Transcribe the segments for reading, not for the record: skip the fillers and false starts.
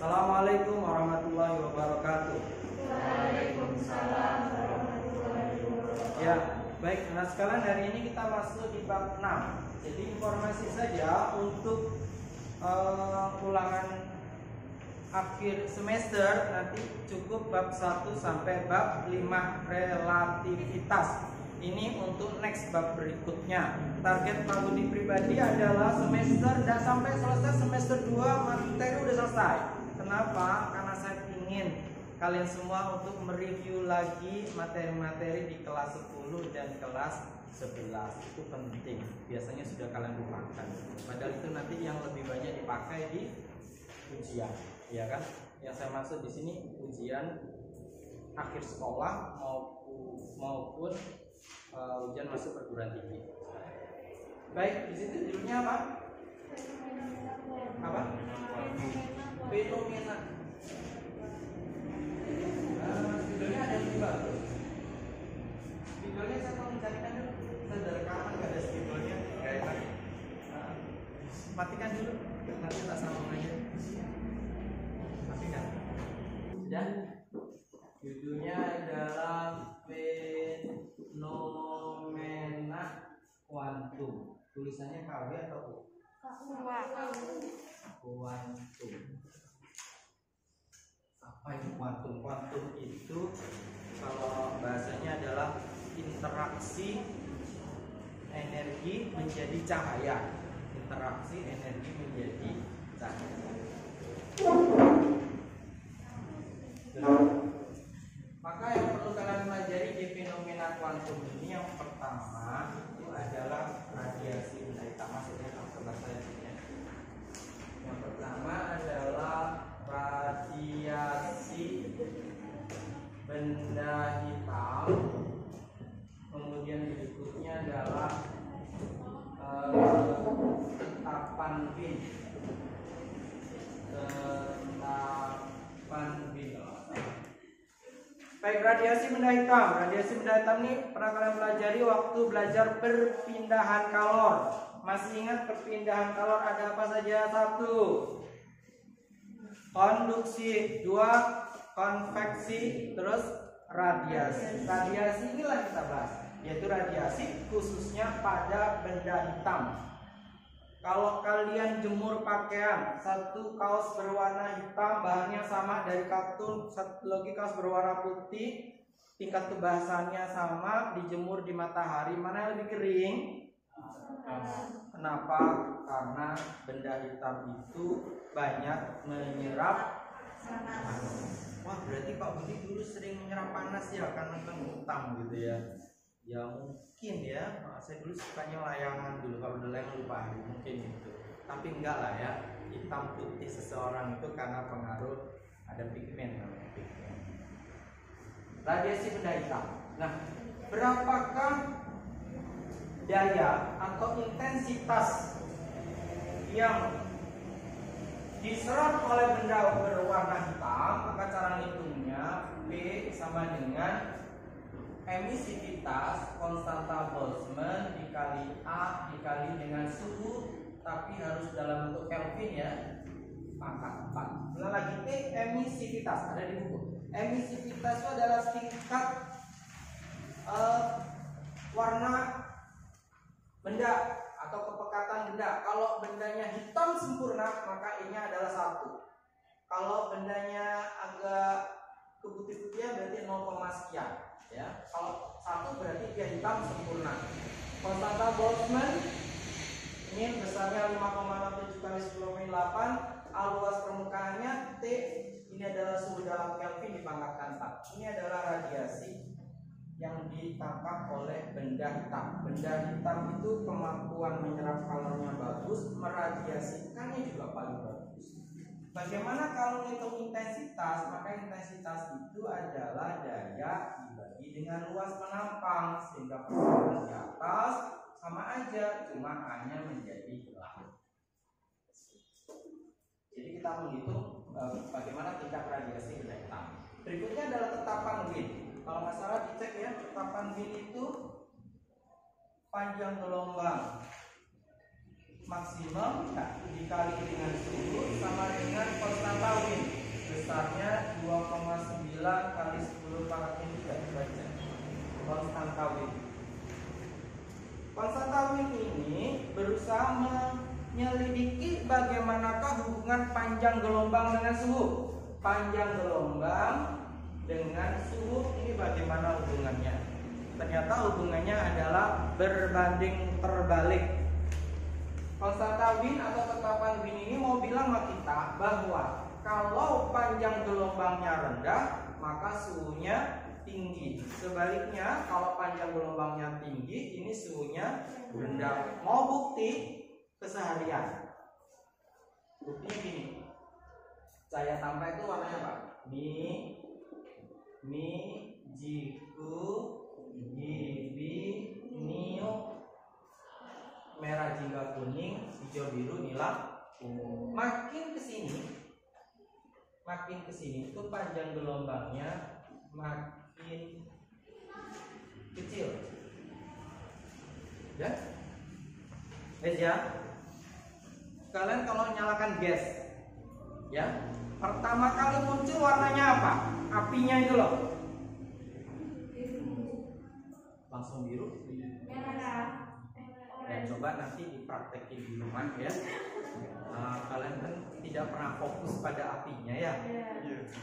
Assalamualaikum warahmatullahi wabarakatuh. Waalaikumsalam warahmatullahi wabarakatuh. Ya, baik. Nah, sekarang hari ini kita masuk di bab 6. Jadi informasi saja untuk ulangan akhir semester nanti cukup bab 1 sampai bab 5 relativitas. Ini untuk next bab berikutnya. Target Pak Budi pribadi adalah semester dan sampai selesai semester 2 materi udah selesai. Kenapa? Karena saya ingin kalian semua untuk mereview lagi materi-materi di kelas 10 dan kelas 11. Itu penting. Biasanya sudah kalian lupakan. Padahal itu nanti yang lebih banyak dipakai di ujian, ya kan? Yang saya maksud di sini ujian akhir sekolah maupun ujian masuk perguruan tinggi. Baik, di situ judulnya apa? Apa? Fenomena. Judulnya ada yang bagus. Judulnya saya mau mencarikan dulu. Sederhana, nggak ada judulnya. Nggak enak. Matikan dulu. Nanti tak sambung aja. Matikan. Sudah. Judulnya adalah fenomena kuantum. Tulisannya KW atau U? Kuantum. Apa itu kuantum? Kuantum itu kalau bahasanya adalah interaksi energi menjadi cahaya. Interaksi energi menjadi cahaya. Maka yang perlu kalian pelajari di fenomena kuantum ini yang pertama itu adalah radiasi benda hitam. Maksudnya yang pertama adalah radiasi benda hitam. Kemudian berikutnya adalah tetapan Wien. Baik, radiasi benda hitam. Radiasi benda hitam ini pernah kalian pelajari waktu belajar perpindahan kalor. Masih ingat perpindahan kalor ada apa saja? 1. Konduksi, 2. Konveksi, terus radiasi. Radiasi inilah kita bahas, yaitu radiasi khususnya pada benda hitam. Kalau kalian jemur pakaian, satu kaos berwarna hitam, bahannya sama dari katun, satu lagi kaos berwarna putih, tingkat kebasahannya sama, dijemur di matahari, mana yang lebih kering? Kenapa? Karena benda hitam itu banyak menyerap panas. Wah, berarti Pak Budi dulu sering menyerap panas ya karena hitam gitu ya. Ya mungkin ya, saya dulu sukanya layangan dulu, kalau udah layangan lupa mungkin gitu. Tapi enggak lah ya, hitam putih seseorang itu karena pengaruh ada pigmen namanya pigmen. Radiasi benda hitam. Nah, berapakah daya atau intensitas yang diserap oleh benda berwarna hitam? Maka cara ngitungnya P sama dengan emisivitas konstanta Boltzmann dikali A dikali dengan suhu, tapi harus dalam bentuk Kelvin ya, pangkat 4. Ulang lagi, emisivitas ada di buku. Emisivitas itu adalah tingkat warna benda atau kepekatan benda. Kalau bendanya hitam sempurna maka E-nya adalah 1. Kalau bendanya agak keputih-putihan berarti 0, sekian. Ya, kalau 1 berarti dia hitam sempurna. Konstanta Boltzmann ini besarnya 5,67 kali 10⁸. A luas permukaannya T, ini adalah suhu dalam Kelvin dipangkatkan 4. Ini adalah radiasi yang ditangkap oleh benda hitam. Benda hitam itu kemampuan menyerap kalornya bagus, meradiasikannya juga paling bagus. Bagaimana kalau menghitung intensitas? Maka intensitas itu adalah daya dibagi dengan luas penampang, sehingga penampang di atas sama aja, cuma A-nya menjadi gelap. Jadi kita menghitung bagaimana tingkat radiasi benda hitam. Berikutnya adalah tetapan Wien. Kalau nggak salah dicek ya, tetapan Wien itu panjang gelombang maksimum dikali dengan suhu sama dengan konstanta Wien. hubungan panjang gelombang dengan suhu. Panjang gelombang dengan suhu ini bagaimana hubungannya? Ternyata hubungannya adalah berbanding terbalik. Konstanta Wien atau tetapan Wien ini mau bilang sama kita bahwa kalau panjang gelombangnya rendah, maka suhunya tinggi. Sebaliknya, kalau panjang gelombangnya tinggi, ini suhunya rendah. Mau bukti keseharian? Buktinya gini. Cahaya tampak itu warnanya apa? Mi, jiku, gibi, niu, merah jingga kuning, hijau biru, nila, ungu. Makin kesini itu panjang gelombangnya makin kecil. Ya? Guys ya. Kalian kalau nyalakan gas, ya, pertama kali muncul warnanya apa? Apinya itu loh. Langsung biru. Ya, coba nanti dipraktekin di rumah ya. Kalian kan tidak pernah fokus pada apinya ya.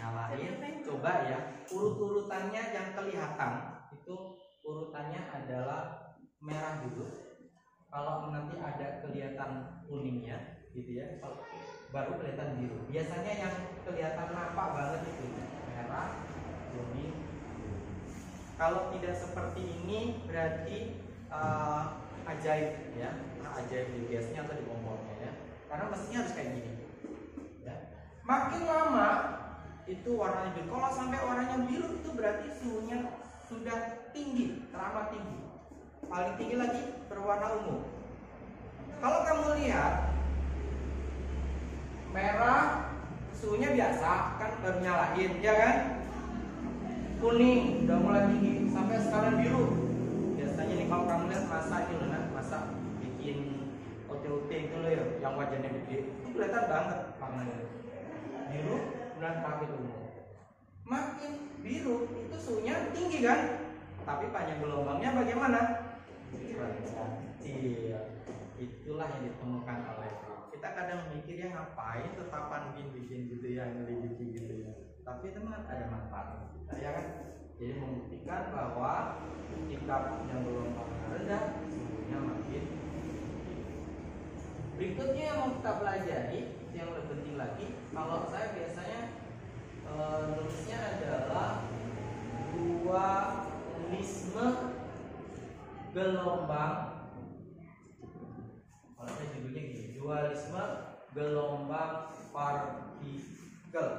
Nyalain, coba ya. Urut-urutannya yang kelihatan itu urutannya adalah merah dulu. Kalau nanti ada kelihatan kuningnya, gitu ya, baru kelihatan biru. Biasanya yang kelihatan nampak banget itu merah, kuning, biru. Kalau tidak seperti ini berarti ajaib ya, ajaib di gasnya atau di kompornya ya. Karena mestinya harus kayak gini. Ya. Makin lama itu warnanya biru. Kalau sampai warnanya biru itu berarti suhunya sudah tinggi, teramat tinggi. Paling tinggi lagi berwarna ungu. Kalau kamu lihat merah suhunya biasa kan, baru nyalain ya kan. Kuning udah mulai tinggi sampai sekarang biru. Biasanya nih kalau kamu lihat masak itu loh, masak bikin OTOT itu loh ya, yang wajahnya gede, itu kelihatan banget warnanya biru dan terakhir ungu. Makin biru itu suhunya tinggi kan, tapi panjang gelombangnya bagaimana? Iya, itulah yang ditemukan oleh kita. Kadang mikirnya ngapain tetapan bikin gitu ya, nyelidiki gitu ya, tapi teman ada manfaatnya kita ya kan. Jadi membuktikan bahwa ketika panjang gelombangnya rendah, suhunya makin tinggi. Berikutnya yang mau kita pelajari yang lebih penting lagi, kalau saya biasanya nulisnya adalah dualisme gelombang. Kalau saya judulnya gini, dualisme gelombang partikel.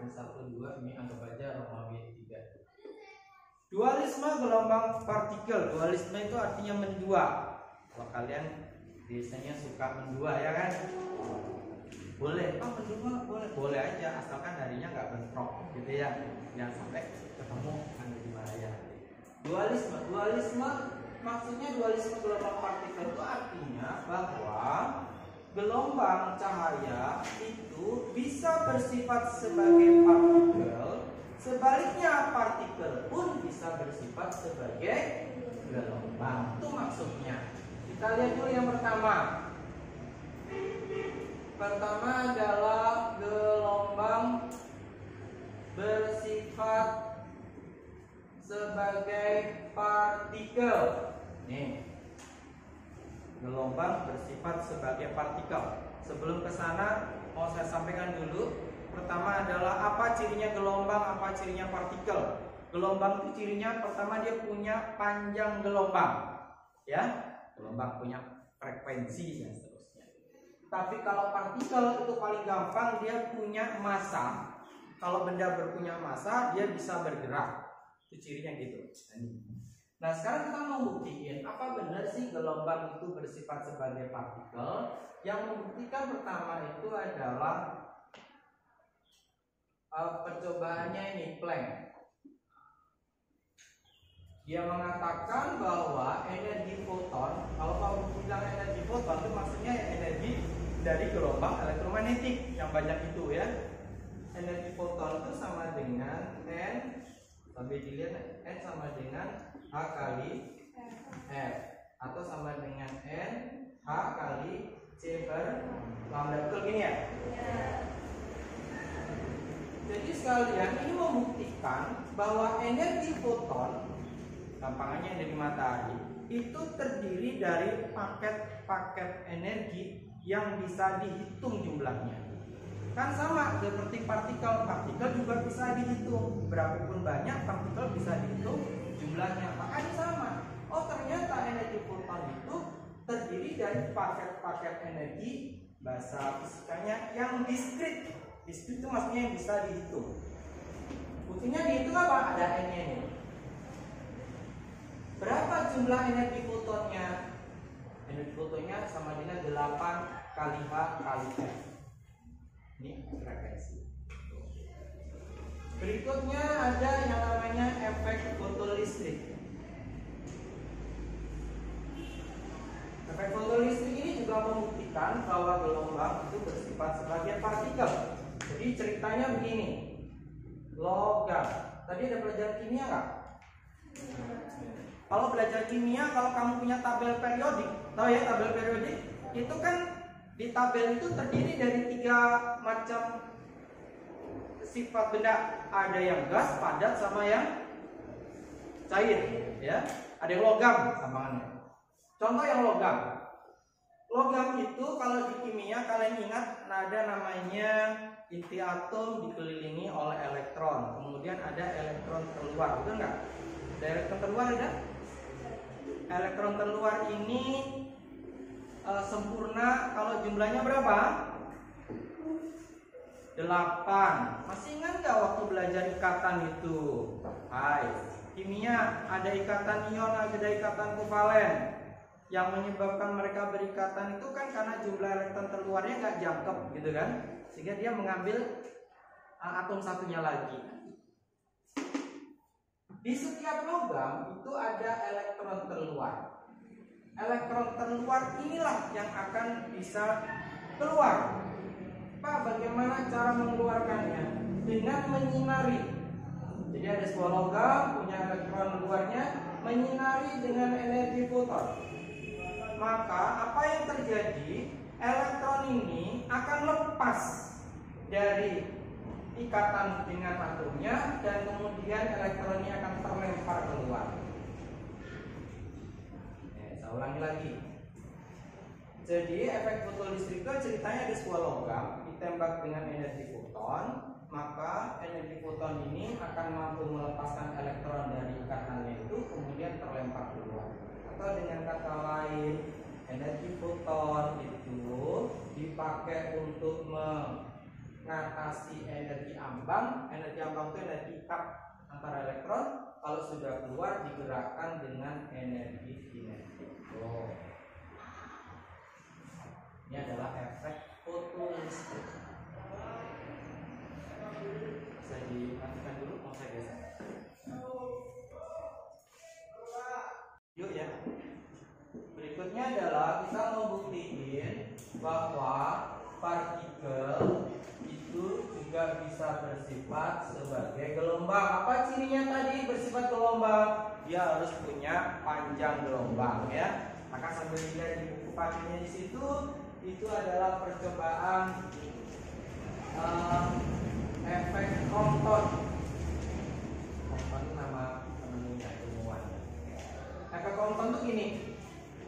Ini 1, 2, ini anggap aja Romawi 3. Dualisme gelombang partikel. Dualisme itu artinya mendua. Kalau kalian biasanya suka mendua ya kan? Boleh, mendua boleh aja, asalkan harinya nggak bentrok gitu ya. Jangan sampai ketemu anda di bahaya. Dualisme maksudnya dualisme gelombang partikel itu artinya bahwa gelombang cahaya itu bisa bersifat sebagai partikel, sebaliknya partikel pun bisa bersifat sebagai gelombang. Itu maksudnya. Kita lihat dulu yang pertama. Pertama adalah gelombang bersifat sebagai partikel. Nih, gelombang bersifat sebagai partikel. Sebelum ke sana mau saya sampaikan dulu. Pertama adalah apa cirinya gelombang, apa cirinya partikel. Gelombang itu cirinya pertama dia punya panjang gelombang, ya. Gelombang punya frekuensi dan seterusnya. Tapi kalau partikel itu paling gampang, dia punya massa. Kalau benda berpunya massa, dia bisa bergerak. Itu cirinya gitu. Nah, sekarang kita mau buktiin apa benar sih gelombang itu bersifat sebagai partikel. Yang membuktikan pertama itu adalah percobaannya ini Planck. Dia mengatakan bahwa energi foton, kalau kamu bilang energi foton itu maksudnya energi dari gelombang elektromagnetik yang banyak itu ya. Energi foton itu sama dengan N, sampai dilihat N sama dengan H kali F, atau sama dengan N H kali C per lambda. Betul gini ya? Jadi sekalian ini membuktikan bahwa energi foton, gampangannya energi matahari, itu terdiri dari paket-paket energi yang bisa dihitung jumlahnya. Kan sama seperti partikel juga bisa dihitung. Berapapun banyak partikel bisa dihitung jumlahnya. Makanya sama. Oh ternyata energi foton itu terdiri dari paket-paket energi, bahasa fisikanya yang diskrit. Diskrit itu maksudnya yang bisa dihitung. Buktinya dihitung apa? Ada N-nya ini. Berapa jumlah energi fotonnya? Energi fotonnya sama dengan 8 kali H kali F. Ini frekuensi. Berikutnya ada yang namanya efek fotolistrik. Efek fotolistrik ini juga membuktikan bahwa gelombang itu bersifat sebagai partikel. Jadi ceritanya begini, logam. Tadi ada pelajaran kimia nggak? Kalau belajar kimia, kalau kamu punya tabel periodik, tahu ya tabel periodik? Itu kan di tabel itu terdiri dari 3 macam sifat benda. Ada yang gas, padat, sama yang cair. Ya, ada yang logam gampangannya. Contoh yang logam. Logam itu kalau di kimia kalian ingat ada namanya inti atom dikelilingi oleh elektron. Kemudian ada elektron terluar, betul nggak? Ada elektron terluar ada? Elektron terluar ini sempurna kalau jumlahnya berapa? 8. Masih ingat nggak waktu belajar ikatan itu? Hai, kimia ada ikatan ion, ada ikatan kovalen. Yang menyebabkan mereka berikatan itu kan karena jumlah elektron terluarnya nggak jangkep gitu kan, sehingga dia mengambil atom satunya lagi. Di setiap logam itu ada elektron terluar. Elektron terluar inilah yang akan bisa keluar. Pak, bagaimana cara mengeluarkannya? Dengan menyinari. Jadi ada sebuah logam punya elektron luarnya menyinari dengan energi foton. Maka apa yang terjadi? Elektron ini akan lepas dari ikatan dengan atomnya dan kemudian elektronnya akan terlempar keluar. Saya ulangi lagi. Jadi efek fotolistrik itu ceritanya ada sebuah logam ditembak dengan energi foton, maka energi foton ini akan mampu melepaskan elektron dari ikatannya itu kemudian terlempar keluar. Atau dengan kata lain, energi foton itu dipakai untuk mengatasi energi ambang. Energi ambang itu energi ikat antara elektron. Kalau sudah keluar digerakkan dengan energi kinetik. Ini adalah efek fotolistrik. Bisa dimatikan dulu, mau saya geser. Yuk ya. Berikutnya adalah kita mau buktiin bahwa partikel itu juga bisa bersifat sebagai gelombang. Apa cirinya tadi bersifat gelombang? Dia harus punya panjang gelombang ya. Maka sambil dilihat di buku panjangnya di situ, itu adalah percobaan efek Compton. Compton nama temennya ilmuwan. Efek Compton tuh gini,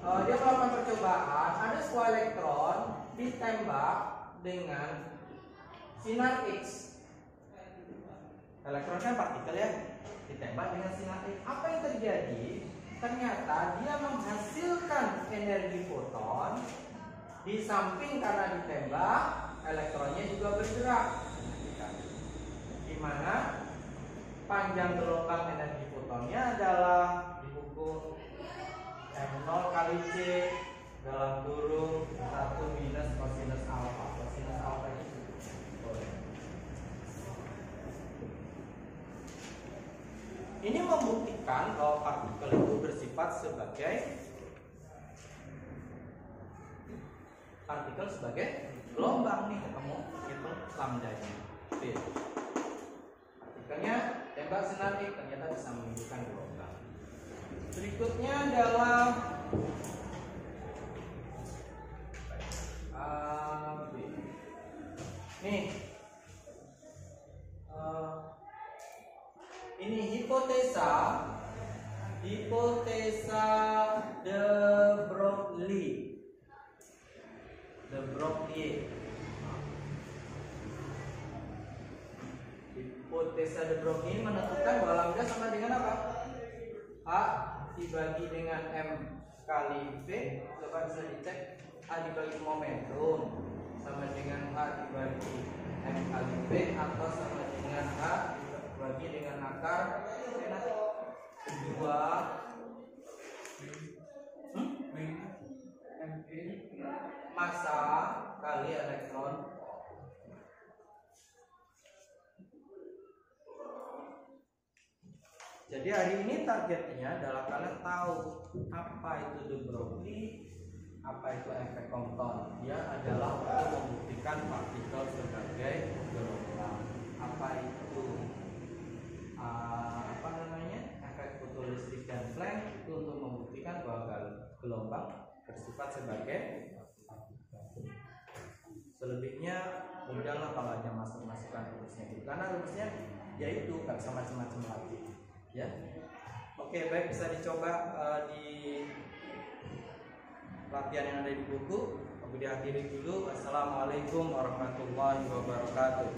dia melakukan percobaan, ada sebuah elektron ditembak dengan sinar X. Elektron kan partikel ya, ditembak dengan sinar X. Apa yang terjadi? Ternyata dia menghasilkan energi foton. Di samping karena ditembak, elektronnya juga bergerak. Di mana panjang gelombang energi fotonnya adalah di buku M0 kali C dalam kurung 1 minus kosinus alfa. Kosinus alfa itu ini membuktikan bahwa partikel itu bersifat sebagai gelombang nih, ketemu itu lambdanya. Partikelnya tembak sinar X ternyata bisa menunjukkan gelombang. Berikutnya adalah Ini hipotesa de Broglie. Hipotesa de Broglie ini menentukan bahwa lambda sama dengan apa? A dibagi dengan M kali V. Coba bisa dicek. A dibagi momentum sama dengan A dibagi M kali V, atau sama dengan A dibagi dengan akar kedua massa kali elektron. Jadi hari ini targetnya adalah kalian tahu apa itu de Broglie, apa itu efek Compton. Dia adalah untuk membuktikan partikel sebagai gelombang. Apa itu efek fotolistrik dan Planck, itu untuk membuktikan bahwa gelombang bersifat sebagai partikel. Selebihnya mudahlah kalau hanya masuk-masukkan rumusnya gitu. Karena rumusnya yaitu nggak bisa macam-macam lagi. Ya, oke, baik, bisa dicoba di latihan yang ada di buku. Aku diakhiri dulu. Assalamualaikum warahmatullahi wabarakatuh.